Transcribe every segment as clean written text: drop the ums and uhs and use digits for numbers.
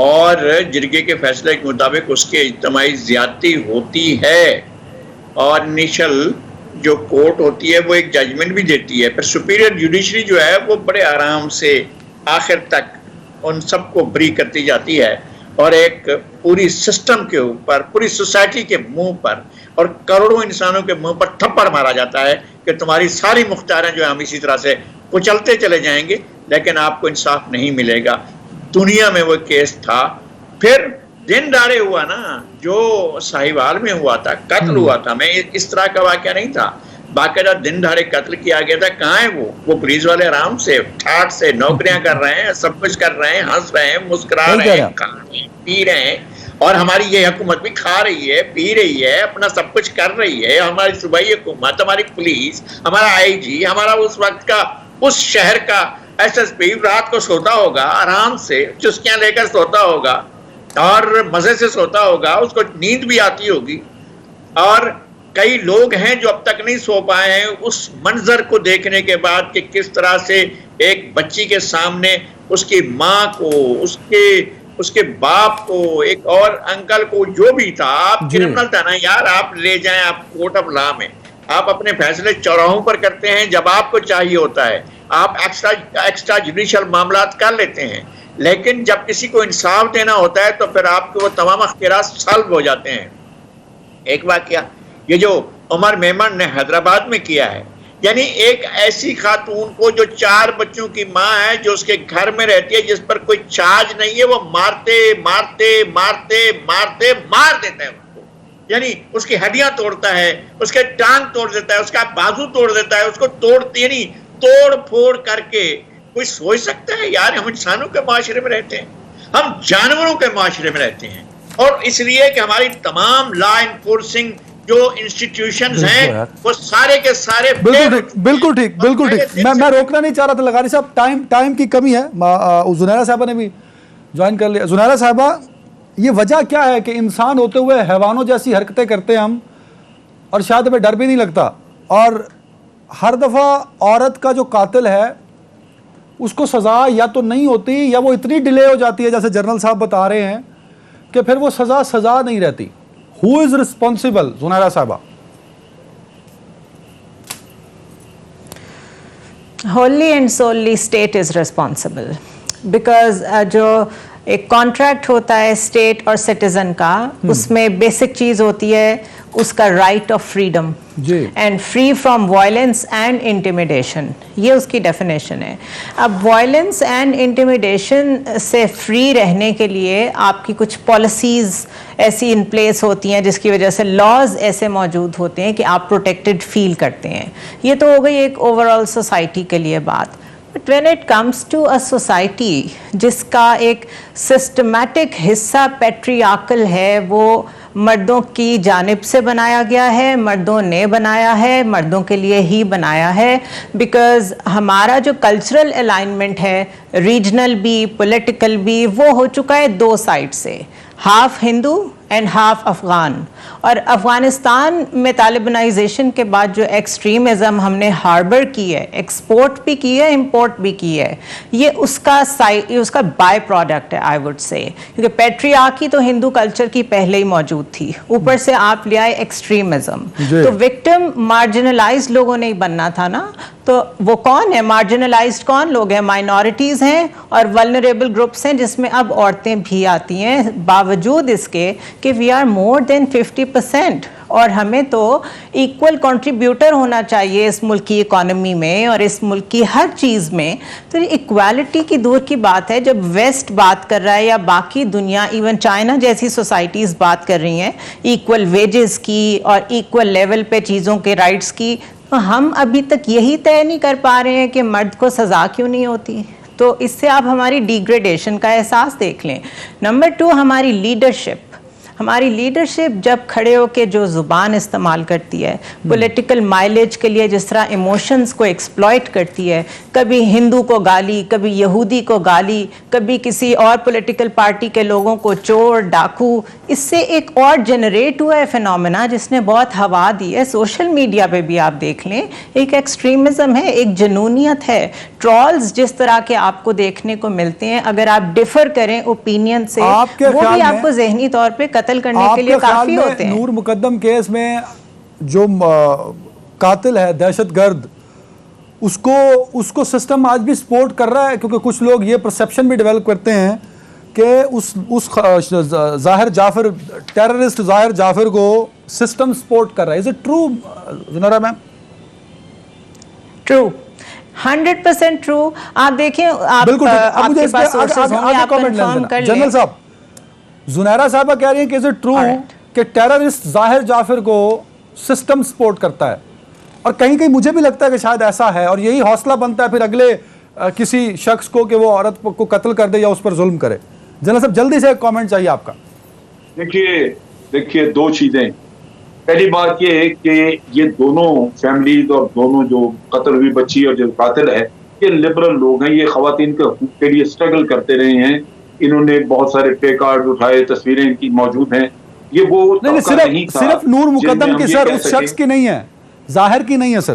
اور جرگے کے فیصلے کے مطابق اس کے اجتماعی زیادتی ہوتی ہے، اور انیشل جو کورٹ ہوتی ہے وہ ایک ججمنٹ بھی دیتی ہے، پھر سپیریئر جوڈیشری جو ہے وہ بڑے آرام سے آخر تک ان سب کو بری کرتی جاتی ہے، اور ایک پوری سسٹم کے اوپر، پوری سوسائٹی کے منہ پر اور کروڑوں انسانوں کے منہ پر تھپڑ مارا جاتا ہے کہ تمہاری ساری مختاریاں جو ہم اسی طرح سے کچلتے چلے جائیں گے لیکن آپ کو انصاف نہیں ملے گا۔ دنیا میں وہ کیس تھا، پھر دن دہاڑے ہوا نا، جو ساہیوال میں ہوا تھا، قتل ہوا تھا، میں اس طرح کا واقعہ نہیں تھا، باقاعدہ دن دہاڑے قتل کیا گیا تھا۔ کہاں ہے وہ پولیس والے آرام سے ٹھاٹ سے نوکریاں کر رہے ہیں، سب کچھ کر رہے ہیں، ہنس رہے ہیں، مسکرا رہے ہیں، کھا رہے ہیں، پی رہے ہیں، اور ہماری یہ حکومت بھی کھا رہی ہے، پی رہی ہے، اپنا سب کچھ کر رہی ہے، ہماری صوبائی حکومت، ہماری پولیس، ہمارا آئی جی، ہمارا اس وقت کا اس شہر کا ایس ایس پی رات کو سوتا ہوگا آرام سے، چسکیاں لے کر سوتا ہوگا اور مزے سے سوتا ہوگا، اس کو نیند بھی آتی ہوگی، اور کئی لوگ ہیں جو اب تک نہیں سو پائے ہیں اس منظر کو دیکھنے کے بعد کہ کس طرح سے ایک بچی کے سامنے اس کی ماں کو، اس کے باپ کو، ایک اور انکل کو، جو بھی تھا، آپ کرمنل تھا نا یار، آپ لے جائیں، آپ کورٹ آف لا میں آپ اپنے فیصلے چوراہوں پر کرتے ہیں جب آپ کو چاہیے ہوتا ہے، آپ ایکسٹرا جوڈیشل معاملات کر لیتے ہیں، لیکن جب کسی کو انصاف دینا ہوتا ہے تو پھر آپ کے وہ تمام اختیارات سلب ہو جاتے ہیں۔ ایک واقعہ یہ جو عمر میمن نے حیدرآباد میں کیا ہے، یعنی ایک ایسی خاتون کو جو 4 بچوں کی ماں ہے، جو اس کے گھر میں رہتی ہے، جس پر کوئی چارج نہیں ہے، وہ مارتے مارتے مارتے مارتے مار دیتا ہے اس کو، یعنی اس کی ہڈیاں توڑتا ہے، اس کے ٹانگ توڑ دیتا ہے، اس کا بازو توڑ دیتا ہے، اس کو یعنی توڑ پھوڑ کر کے۔ کوئی سوچ سکتا ہے یار، ہم انسانوں کے معاشرے میں رہتے ہیں، ہم جانوروں کے معاشرے میں رہتے ہیں، اور اس لیے کہ ہماری تمام لا انفورسنگ جو انسٹیٹیوشنز ہیں وہ سارے کے سارے بالکل ٹھیک۔ میں روکنا نہیں چاہ رہا تھا لغاری صاحب، ٹائم کی کمی ہے، زنیرہ صاحبہ نے بھی جوائن کر لیا۔ زنیرہ صاحبہ، یہ وجہ کیا ہے کہ انسان ہوتے ہوئے حیوانوں جیسی حرکتیں کرتے ہیں ہم، اور شاید ہمیں ڈر بھی نہیں لگتا، اور ہر دفعہ عورت کا جو قاتل ہے اس کو سزا یا تو نہیں ہوتی یا وہ اتنی ڈیلے ہو جاتی ہے، جیسے جنرل صاحب بتا رہے ہیں، کہ پھر وہ سزا نہیں رہتی۔ Who is responsible, زنیرہ صاحبہ؟ Wholly and solely state is responsible, because جو ایک کانٹریکٹ ہوتا ہے اسٹیٹ اور سٹیزن کا، اس میں بیسک چیز ہوتی ہے اس کا right of freedom and free from violence and intimidation, یہ اس کی ڈیفینیشن ہے۔ اب وائلنس اینڈ انٹیمیڈیشن سے فری رہنے کے لیے آپ کی کچھ پالیسیز ایسی ان پلیس ہوتی ہیں جس کی وجہ سے لاز ایسے موجود ہوتے ہیں کہ آپ پروٹیکٹڈ فیل کرتے ہیں۔ یہ تو ہو گئی ایک اوور آل سوسائٹی کے لیے بات۔ But when it comes to a society جس کا ایک سسٹمیٹک حصہ پیٹریارکل ہے، وہ مردوں کی جانب سے بنایا گیا ہے، مردوں نے بنایا ہے، مردوں کے لیے ہی بنایا ہے، بیکاز ہمارا جو کلچرل الائنمنٹ ہے، ریجنل بھی پولیٹیکل بھی، وہ ہو چکا ہے 2 سائڈ سے، half Hindu and half Afghan. اور افغانستان میں طالبانائزیشن کے بعد جو ایکسٹریمزم ہم نے ہاربر کی ہے، ایکسپورٹ بھی کی ہے، امپورٹ بھی کی ہے، یہ اس کا بائی پروڈکٹ ہے آئی وڈ سے، کیونکہ پیٹریارکی تو ہندو کلچر کی پہلے ہی موجود تھی، اوپر سے آپ لے آئے ایکسٹریمزم، تو وکٹم مارجنلائزڈ لوگوں نے ہی بننا تھا نا۔ تو وہ کون ہے مارجنلائزڈ؟ کون لوگ ہیں؟ مائنورٹیز ہیں اور ولنریبل گروپس ہیں، جس میں اب عورتیں بھی آتی ہیں، باوجود اس کے کہ وی آر مور دین 50%، اور ہمیں تو ایکول کنٹریبیوٹر ہونا چاہیے اس ملک کی اکانومی میں اور اس ملک کی ہر چیز میں۔ تو ایکوالٹی کی دور کی بات ہے، جب ویسٹ بات کر رہا ہے یا باقی دنیا، ایون چائنا جیسی سوسائٹیز بات کر رہی ہیں ایکول ویجز کی اور ایکول لیول پہ چیزوں کے رائٹس کی، تو ہم ابھی تک یہی طے نہیں کر پا رہے ہیں کہ مرد کو سزا کیوں نہیں ہوتی۔ تو اس سے آپ ہماری ڈیگریڈیشن کا احساس دیکھ لیں۔ نمبر 2، ہماری لیڈرشپ۔ ہماری لیڈرشپ جب کھڑے ہو کے جو زبان استعمال کرتی ہے پولیٹیکل مائلیج کے لیے، جس طرح ایموشنز کو ایکسپلائٹ کرتی ہے، کبھی ہندو کو گالی، کبھی یہودی کو گالی، کبھی کسی اور پولیٹیکل پارٹی کے لوگوں کو چور ڈاکو، اس سے ایک اور جنریٹ ہوا ہے فینومینا جس نے بہت ہوا دی ہے. سوشل میڈیا پہ بھی آپ دیکھ لیں ایک ایکسٹریمزم ہے، ایک جنونیت ہے. ٹرولز جس طرح کے آپ کو دیکھنے کو ملتے ہیں، اگر آپ ڈیفر کریں اوپینین سے، وہ بھی آپ کو ذہنی طور پہ قتل کرنے کے لیے کافی ہوتے ہیں. نور مقدم کیس میں جو قاتل ہے، دہشت گرد، اس کو سسٹم آج بھی سپورٹ کر رہا ہے، کیونکہ کچھ لوگ یہ پرسیپشن بھی ڈیولپ کرتے ہیں کہ اس ظاہر جعفر، ٹیررسٹ ظاہر جعفر کو سسٹم سپورٹ کر رہا ہے. Is it true Zunaira ma'am? True, 100% true. آپ دیکھیں، آپ کے پاس سورسز ہوں گے، آپ کنفرم کر لیں. جنرل صاحب، زنیرہ صاحبہ کہہ رہی ہیں کہ از اٹ ٹرو کہ ٹیررسٹ ظاہر جعفر کو سسٹم سپورٹ کرتا ہے؟ اور کہیں کہیں مجھے بھی لگتا ہے کہ شاید ایسا ہے، اور یہی حوصلہ بنتا ہے پھر اگلے کسی شخص کو کہ وہ عورت کو قتل کر دے یا اس پر ظلم کرے. جنرل صاحب جلدی سے ایک کامنٹ چاہیے آپ کا. دیکھیے دو چیزیں. پہلی بات یہ ہے کہ یہ دونوں فیملیز اور دونوں جو قتل ہوئی بچی اور جو قاتل ہے، یہ لبرل لوگ ہیں، یہ خواتین کے حقوق کے لیے اسٹرگل کرتے رہے ہیں. انہوں نے بہت سارے پے کارڈ اٹھائے، تصویریں ان کی موجود ہیں. یہ وہ صرف نور مقدم کی سر، اس شخص کی نہیں ہے، ظاہر کی نہیں ہے سر.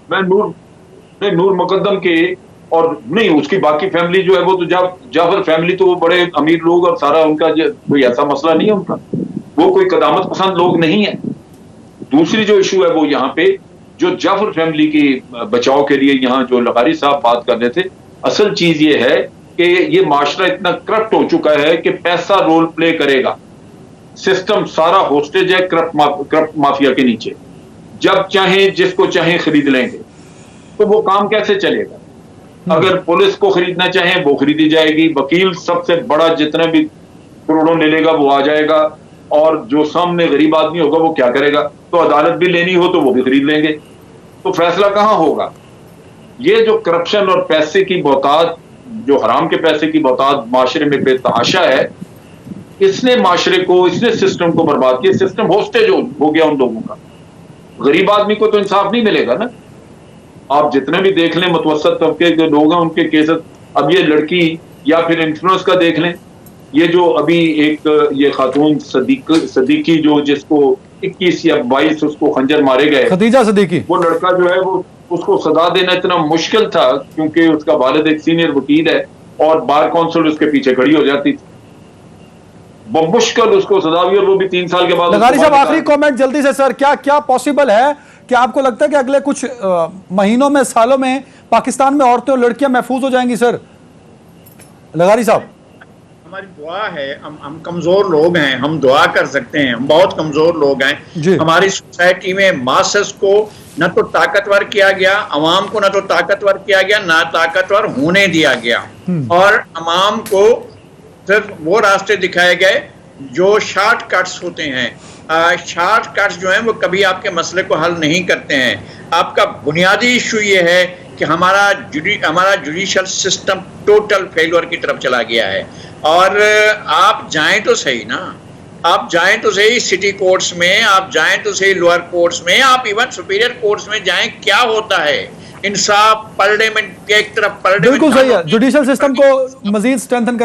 میں نور مقدم کے اور نہیں، اس کی باقی فیملی جو ہے وہ تو جعفر فیملی تو وہ بڑے امیر لوگ اور سارا ان کا کوئی ایسا مسئلہ نہیں ہے ان کا، وہ کوئی قدامت پسند لوگ نہیں ہیں. دوسری جو ایشو ہے وہ یہاں پہ جو جعفر فیملی کی بچاؤ کے لیے یہاں جو لغاری صاحب بات کر رہے تھے، اصل چیز یہ ہے کہ یہ معاشرہ اتنا کرپٹ ہو چکا ہے کہ پیسہ رول پلے کرے گا. سسٹم سارا ہوسٹیج ہے کرپٹ مافیا کے نیچے. جب چاہیں جس کو چاہیں خرید لیں گے، تو وہ کام کیسے چلے گا؟ اگر پولیس کو خریدنا چاہیں وہ خریدی جائے گی، وکیل سب سے بڑا جتنا بھی کروڑوں لے لے گا وہ آ جائے گا، اور جو سامنے غریب آدمی ہوگا وہ کیا کرے گا؟ تو عدالت بھی لینی ہو تو وہ بھی خرید لیں گے. تو فیصلہ کہاں ہوگا؟ یہ جو کرپشن اور پیسے کی بہتات، جو حرام کے پیسے کی بہتات معاشرے میں بے تحاشا ہے، اس نے معاشرے کو، اس نے سسٹم کو برباد کیا. سسٹم ہوسٹیج ہو گیا ان لوگوں کا. غریب آدمی کو تو انصاف نہیں ملے گا نا. آپ جتنے بھی دیکھ لیں متوسط طبقے کے لوگ ہیں، ان کے کیسز، اب یہ لڑکی یا پھر انفلوئنس کا دیکھ لیں، یہ جو ابھی ایک یہ خاتون صدیقی جو جس کو 21 یا 22 اس کو خنجر مارے گئے، خدیجہ صدیقی، وہ لڑکا جو ہے وہ اس کو سزا دینا اتنا مشکل تھا کیونکہ اس کا والد ایک سینئر وکیل ہے اور بار کونسل اس کے پیچھے کھڑی ہو جاتی تھی. بمشکل اس کو سزا ہوئی اور وہ بھی 3 سال کے بعد. لغاری صاحب آخری کامنٹ جلدی سے سر، کیا پاسبل ہے کہ آپ کو لگتا ہے کہ اگلے کچھ مہینوں میں، سالوں میں پاکستان میں عورتیں اور لڑکیاں محفوظ ہو جائیں گی سر؟ لغاری صاحب، ہماری دعا ہے، ہم کمزور لوگ ہیں، ہم دعا کر سکتے ہیں، ہم بہت کمزور لوگ ہیں. ہماری سوسائٹی میں ماسس کو نہ تو طاقتور کیا گیا، عوام کو نہ تو طاقتور کیا گیا، نہ طاقتور ہونے دیا گیا، اور عوام کو صرف وہ راستے دکھائے گئے جو شارٹ کٹس ہوتے ہیں. شارٹ کٹس جو ہیں وہ کبھی آپ کے مسئلے کو حل نہیں کرتے ہیں. آپ کا بنیادی ایشو یہ ہے کہ ہمارا جوڈیشل سسٹم ٹوٹل فیلور کی طرف چلا گیا ہے. اور آپ جائیں تو صحیح نا، آپ جائیں تو صحیح سٹی کورٹس میں، آپ جائیں تو صحیح لوئر کورٹس میں، آپ ایون سپیریئر کورٹس میں جائیں، کیا ہوتا ہے؟ انصاف پارلیمنٹ کے ایک طرف، بالکل صحیح ہے. جوڈیشل سسٹم کو مزید اسٹرینتھن